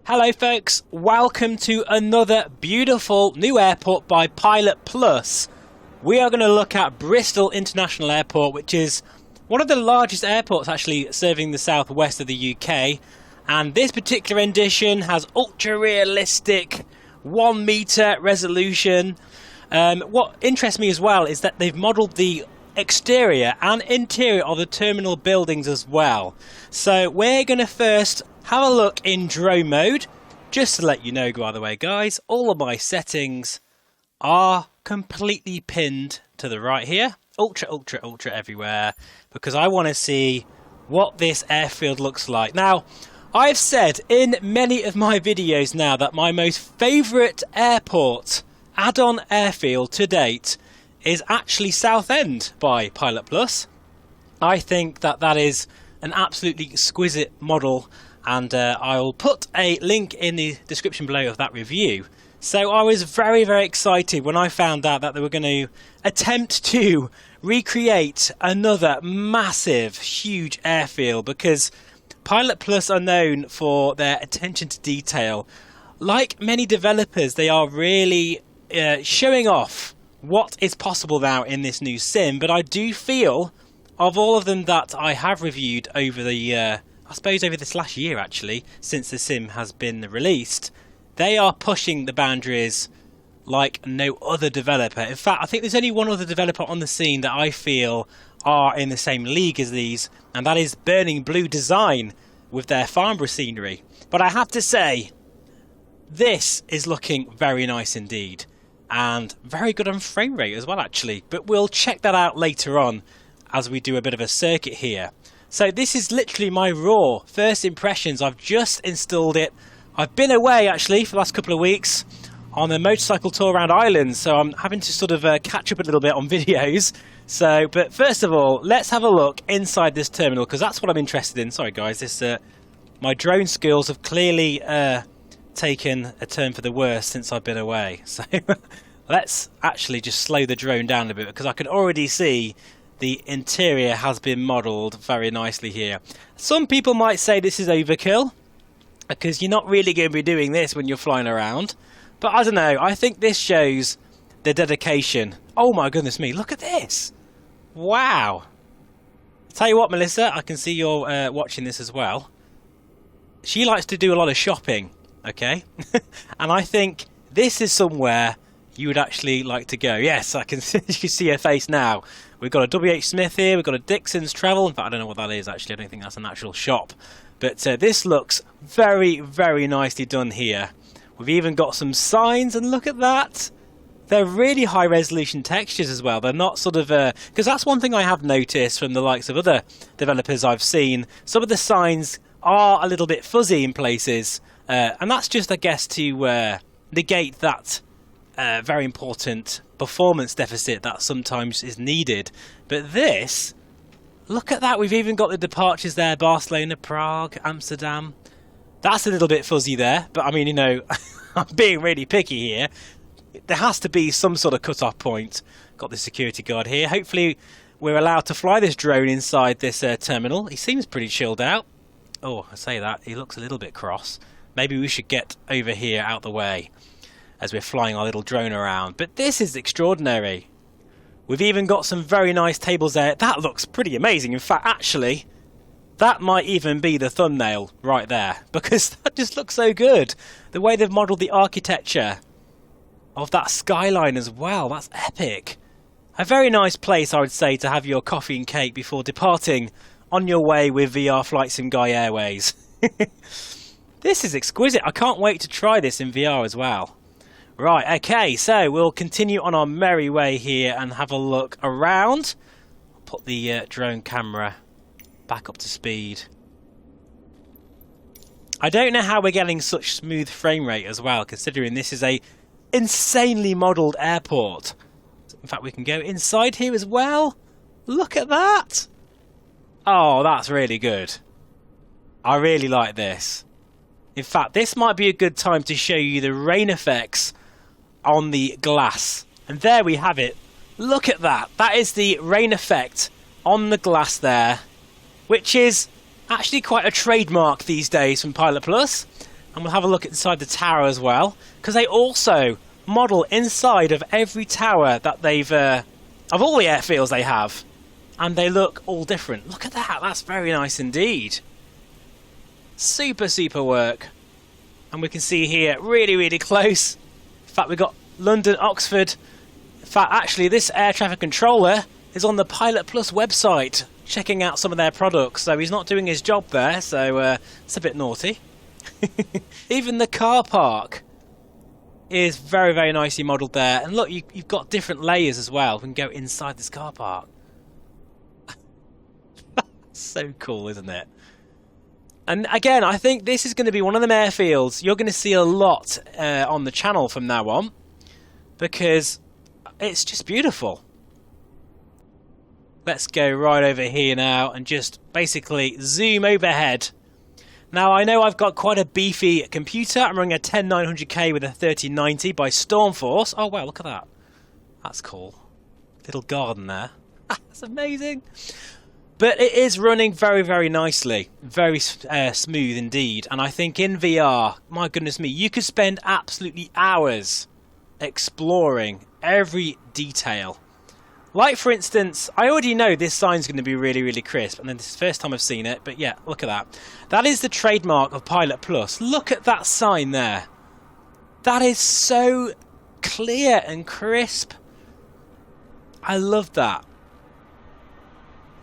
Hello folks, welcome to another beautiful new airport by Pilot Plus. We are going to look at Bristol International Airport, which is one of the largest airports actually serving the southwest of the UK. And this particular edition has ultra realistic 1 meter resolution. What interests me as well is that they've modelled the exterior and interior of the terminal buildings as well. So we're going to first have a look in drone mode. Just to let you know, by the way, guys, all of my settings are completely pinned to the right here. Ultra everywhere, because I want to see what this airfield looks like. Now, I've said in many of my videos now that my most favourite airport add-on airfield to date is actually Southend by Pilot Plus. I think that is an absolutely exquisite model, and I'll put a link in the description below of that review. So I was very excited when I found out that they were going to attempt to recreate another massive, huge airfield, because Pilot Plus are known for their attention to detail. Like many developers, they are really showing off what is possible now in this new sim, but I do feel of all of them that I have reviewed over the I suppose over this last year actually, since the sim has been released, they are pushing the boundaries like no other developer. In fact, I think there's only one other developer on the scene that I feel are in the same league as these, and that is Burning Blue Design with their Farnborough scenery. But I have to say, this is looking very nice indeed, and very good on frame rate as well actually, but we'll check that out later on as we do a bit of a circuit here. So this is literally my raw first impressions. I've just installed it. I've been away actually for the last couple of weeks on a motorcycle tour around Ireland, so I'm having to sort of catch up a little bit on videos. So, but first of all, let's have a look inside this terminal, because that's what I'm interested in. Sorry guys, this my drone skills have clearly taken a turn for the worse since I've been away. So let's actually just slow the drone down a bit, because I can already see the interior has been modelled very nicely here. Some people might say this is overkill, because you're not really going to be doing this when you're flying around. But I don't know, I think this shows the dedication. Oh my goodness me, look at this. Wow. Tell you what, Melissa, I can see you're watching this as well. She likes to do a lot of shopping, okay? And I think this is somewhere you would actually like to go. Yes, I can see, you can see her face now. We've got a W.H. Smith here, we've got a Dixon's Travel. In fact, I don't know what that is actually, I don't think that's an actual shop. But this looks very nicely done here. We've even got some signs, and look at that. They're really high resolution textures as well. They're not sort of because that's one thing I have noticed from the likes of other developers I've seen. Some of the signs are a little bit fuzzy in places, and that's just, I guess, to negate that very important performance deficit that sometimes is needed. But this, look at that. We've even got the departures there: Barcelona, Prague, Amsterdam. That's a little bit fuzzy there, but I mean, you know, I'm being really picky here. There has to be some sort of cut-off point. Got the security guard here. Hopefully we're allowed to fly this drone inside this terminal. He seems pretty chilled out. Oh, I say that, he looks a little bit cross. Maybe we should get over here out the way as we're flying our little drone around. But this is extraordinary. We've even got some very nice tables there. That looks pretty amazing. In fact, actually, that might even be the thumbnail right there, because that just looks so good. The way they've modelled the architecture of that skyline as well, that's epic. A very nice place, I would say, to have your coffee and cake before departing on your way with VR Flight Sim Guy Airways. This is exquisite. I can't wait to try this in VR as well. Right, okay, so we'll continue on our merry way here and have a look around. Put the drone camera back up to speed. I don't know how we're getting such smooth frame rate as well, considering this is a insanely modelled airport. In fact, we can go inside here as well. Look at that. Oh, that's really good. I really like this. In fact, this might be a good time to show you the rain effects on the glass. And there we have it. Look at that. That is the rain effect on the glass there, which is actually quite a trademark these days from Pilot Plus. And we'll have a look inside the tower as well, because they also model inside of every tower that they've of all the airfields they have, and they look all different. Look at that, that's very nice indeed. Super work. And we can see here really close. In fact, we've got London, Oxford. In fact, actually this air traffic controller is on the Pilot Plus website checking out some of their products, so he's not doing his job there, so it's a bit naughty. Even the car park is very nicely modelled there. And look, you've got different layers as well. We can go inside this car park. So cool, isn't it? And again, I think this is going to be one of them airfields you're going to see a lot on the channel from now on, because it's just beautiful. Let's go right over here now and just basically zoom overhead. Now, I know I've got quite a beefy computer. I'm running a 10900K with a 3090 by Stormforce. Oh, wow, look at that. That's cool. Little garden there. That's amazing. But it is running very nicely. Very smooth indeed. And I think in VR, my goodness me, you could spend absolutely hours exploring every detail. Like, for instance, I already know this sign's going to be really crisp, and then this is the first time I've seen it, but yeah, look at that. That is the trademark of Pilot Plus. Look at that sign there. That is so clear and crisp. I love that.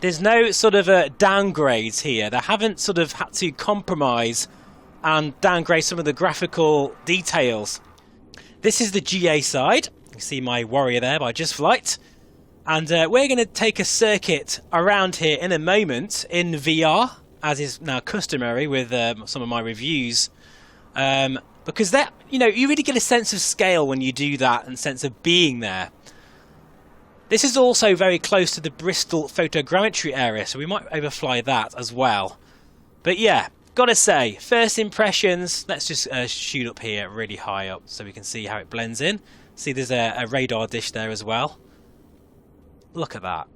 There's no sort of downgrades here. They haven't sort of had to compromise and downgrade some of the graphical details. This is the GA side. You can see my Warrior there by Just Flight. And we're going to take a circuit around here in a moment in VR, as is now customary with some of my reviews, because that, you know, you really get a sense of scale when you do that and sense of being there. This is also very close to the Bristol photogrammetry area, so we might overfly that as well. But yeah, gotta say, first impressions. Let's just shoot up here really high up so we can see how it blends in. See, there's a radar dish there as well. Look at that.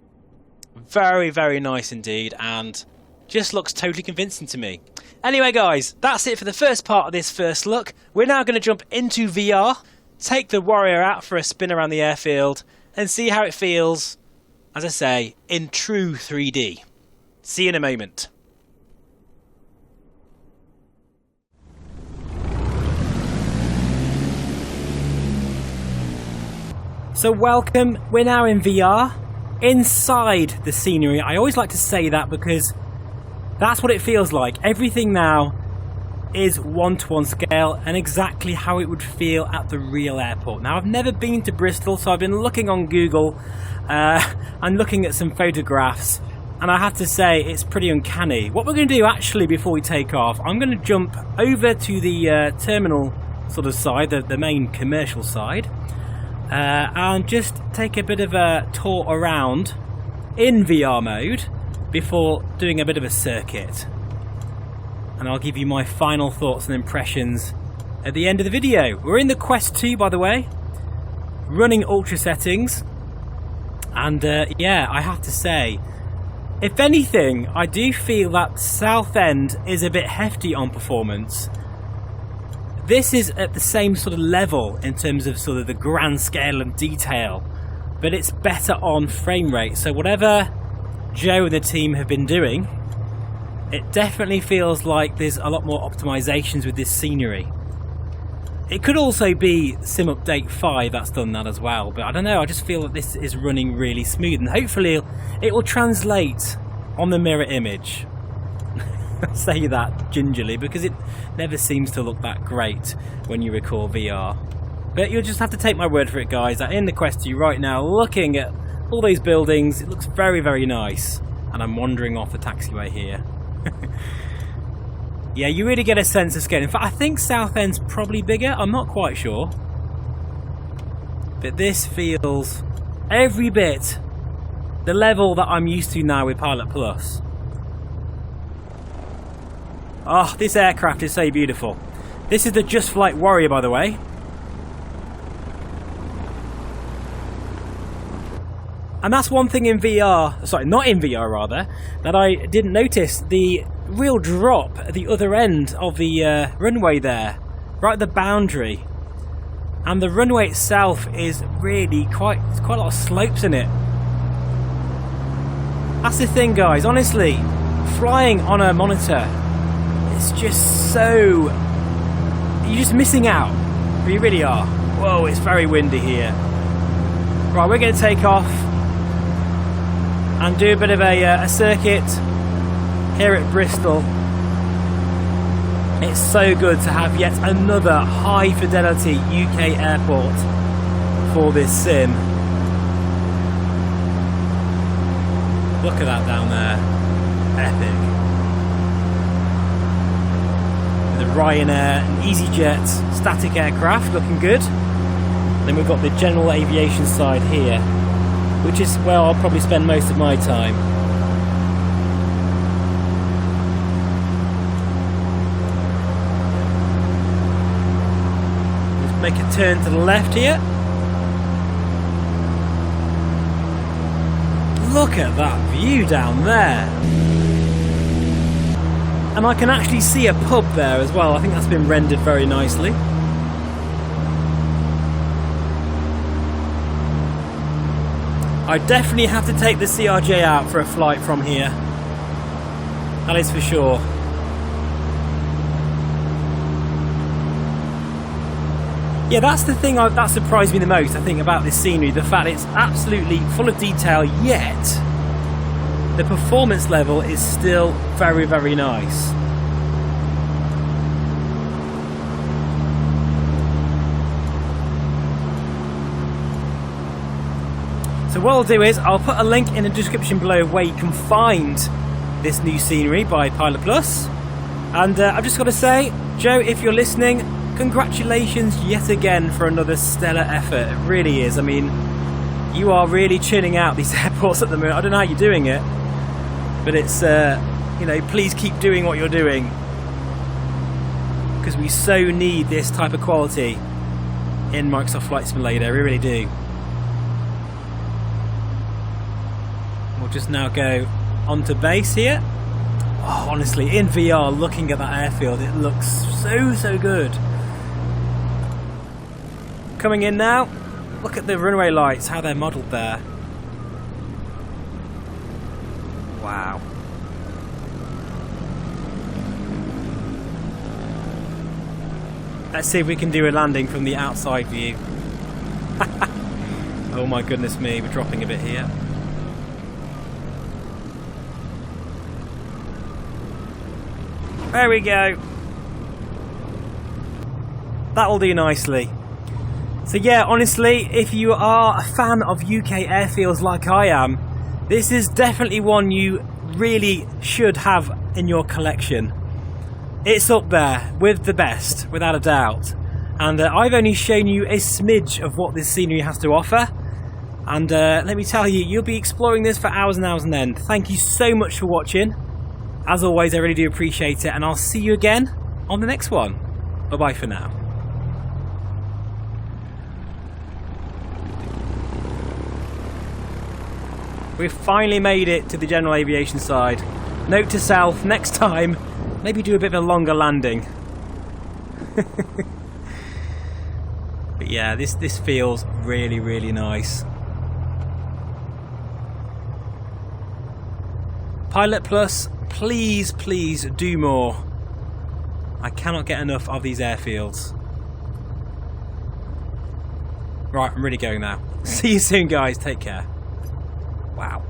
Very nice indeed, and just looks totally convincing to me. Anyway guys, that's it for the first part of this first look. We're now going to jump into VR, take the Warrior out for a spin around the airfield, and see how it feels, as I say, in true 3D. See you in a moment. So welcome, we're now in VR. Inside the scenery. I always like to say that because that's what it feels like. Everything now is one-to-one scale and exactly how it would feel at the real airport. Now, I've never been to Bristol, so I've been looking on Google and looking at some photographs, and I have to say it's pretty uncanny. What we're going to do actually before we take off, I'm going to jump over to the terminal sort of side, the main commercial side, and just take a bit of a tour around in VR mode before doing a bit of a circuit. And I'll give you my final thoughts and impressions at the end of the video. We're in the Quest 2, by the way, running ultra settings, and yeah, I have to say, if anything, I do feel that Southend is a bit hefty on performance. This is at the same sort of level in terms of sort of the grand scale and detail, but it's better on frame rate. So whatever Joe and the team have been doing, it definitely feels like there's a lot more optimizations with this scenery. It could also be Sim Update 5 that's done that as well, but I don't know, I just feel that this is running really smooth, and hopefully it will translate on the mirror image. I say that gingerly because it never seems to look that great when you record VR. But you'll just have to take my word for it, guys, that in the Quest 2 right now, looking at all those buildings, it looks very nice. And I'm wandering off the taxiway here. Yeah, you really get a sense of scale. In fact, I think Southend's probably bigger. I'm not quite sure. But this feels every bit the level that I'm used to now with Pilot Plus. Oh, this aircraft is so beautiful. This is the Just Flight Warrior, by the way. And that's one thing in VR, sorry, not in VR rather, that I didn't notice. real drop at the other end of the runway there, right at the boundary. And the runway itself is really quite a lot of slopes in it. That's the thing, guys, honestly, flying on a monitor, it's just so... you're just missing out. You really are. Whoa, it's very windy here. Right, we're going to take off and do a bit of a circuit here at Bristol. It's so good to have yet another high fidelity UK airport for this sim. Look at that down there. Epic. The Ryanair and EasyJet static aircraft looking good. Then we've got the general aviation side here, which is where I'll probably spend most of my time. Let's make a turn to the left here. Look at that view down there. And I can actually see a pub there as well. I think that's been rendered very nicely. I definitely have to take the CRJ out for a flight from here. That is for sure. Yeah, that's the thing that surprised me the most, I think, about this scenery. The fact it's absolutely full of detail, yet the performance level is still very, very nice. So what I'll do is I'll put a link in the description below where you can find this new scenery by Pilot Plus. And I've just got to say, Joe, if you're listening, congratulations yet again for another stellar effort. It really is. I mean, you are really churning out these airports at the moment. I don't know how you're doing it, but it's, you know, please keep doing what you're doing, because we so need this type of quality in Microsoft Flight Simulator. We really do. We'll just now go onto base here. Oh, honestly, in VR, looking at that airfield, it looks so good. Coming in now, look at the runway lights, how they're modelled there. Wow. Let's see if we can do a landing from the outside view. Oh my goodness me, we're dropping a bit here. There we go. That will do nicely. So yeah, honestly, if you are a fan of UK airfields like I am, this is definitely one you really should have in your collection. It's up there with the best, without a doubt. And I've only shown you a smidge of what this scenery has to offer. And let me tell you, you'll be exploring this for hours and hours on end. Thank you so much for watching. As always, I really do appreciate it, and I'll see you again on the next one. Bye-bye for now. We've finally made it to the general aviation side. Note to self, next time, maybe do a bit of a longer landing. But yeah, this feels really, really nice. Pilot Plus, please do more. I cannot get enough of these airfields. Right, I'm really going now. See you soon, guys. Take care. Wow.